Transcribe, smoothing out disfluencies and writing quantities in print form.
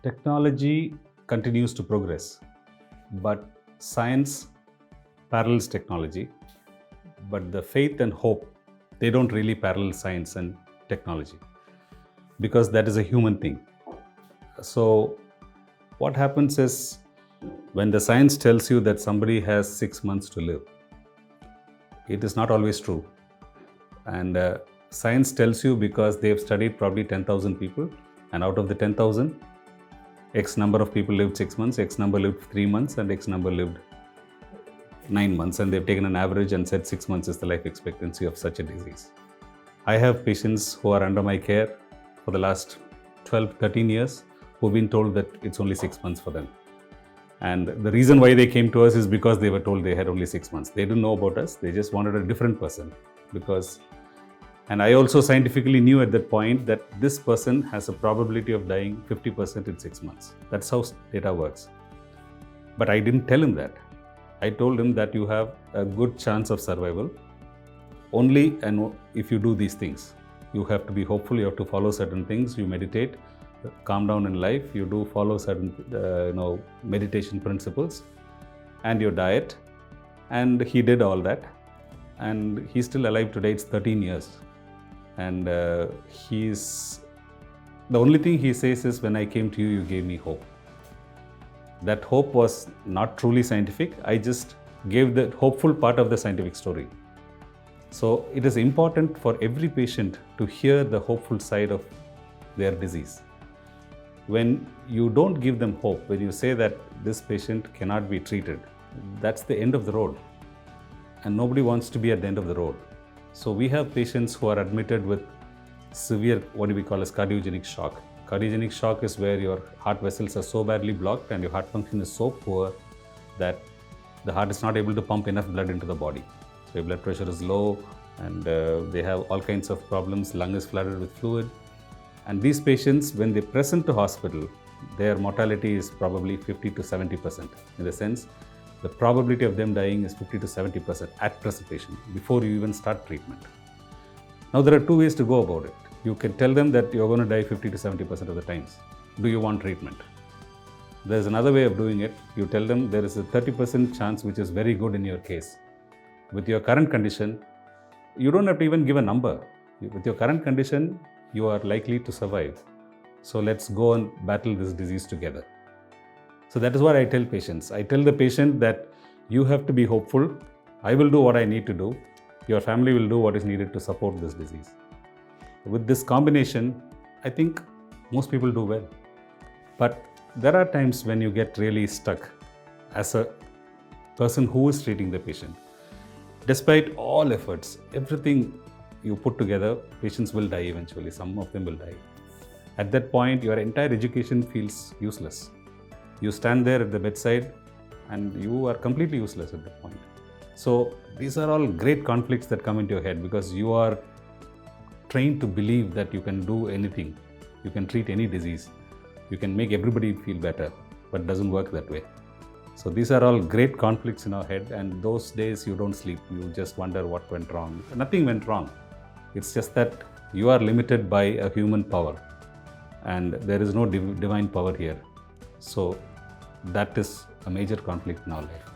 Technology continues to progress, but science parallels technology. But the faith and hope, they don't really parallel science and technology because that is a human thing. So, what happens is when the science tells you that somebody has 6 months to live, it is not always true. And science tells you because they've studied probably 10,000 people, and out of the 10,000, X number of people lived 6 months, X number lived 3 months, and X number lived 9 months. And they've taken an average and said 6 months is the life expectancy of such a disease. I have patients who are under my care for the last 12, 13 years who've been told that it's only 6 months for them. And the reason why they came to us is because they were told they had only 6 months. They didn't know about us. They just wanted a different person and I also scientifically knew at that point that this person has a probability of dying 50% in 6 months. That's how data works. But I didn't tell him that. I told him that you have a good chance of survival only and if you do these things. You have to be hopeful, you have to follow certain things, you meditate, calm down in life, you do follow certain meditation principles and your diet. And he did all that. And he's still alive today. It's 13 years. And the only thing he says is, when I came to you, you gave me hope. That hope was not truly scientific. I just gave the hopeful part of the scientific story. So it is important for every patient to hear the hopeful side of their disease. When you don't give them hope, when you say that this patient cannot be treated, that's the end of the road. And nobody wants to be at the end of the road. So we have patients who are admitted with severe, what we call as cardiogenic shock. Cardiogenic shock is where your heart vessels are so badly blocked and your heart function is so poor that the heart is not able to pump enough blood into the body. So your blood pressure is low and they have all kinds of problems. Lung is flooded with fluid. And these patients, when they present to hospital, their mortality is probably 50 to 70%. In the sense, the probability of them dying is 50 to 70% at presentation before you even start treatment. Now, there are two ways to go about it. You can tell them that you're going to die 50 to 70% of the times. Do you want treatment? There's another way of doing it. You tell them there is a 30% chance, which is very good in your case. With your current condition, you don't have to even give a number. With your current condition, you are likely to survive. So let's go and battle this disease together. So that is what I tell patients. I tell the patient that you have to be hopeful. I will do what I need to do. Your family will do what is needed to support this disease. With this combination, I think most people do well. But there are times when you get really stuck as a person who is treating the patient. Despite all efforts, everything you put together, patients will die eventually. Some of them will die. At that point, your entire education feels useless. You stand there at the bedside and you are completely useless at that point. So these are all great conflicts that come into your head because you are trained to believe that you can do anything. You can treat any disease. You can make everybody feel better, but it doesn't work that way. So these are all great conflicts in our head, and those days you don't sleep. You just wonder what went wrong. Nothing went wrong. It's just that you are limited by a human power and there is no divine power here. So that is a major conflict in our life.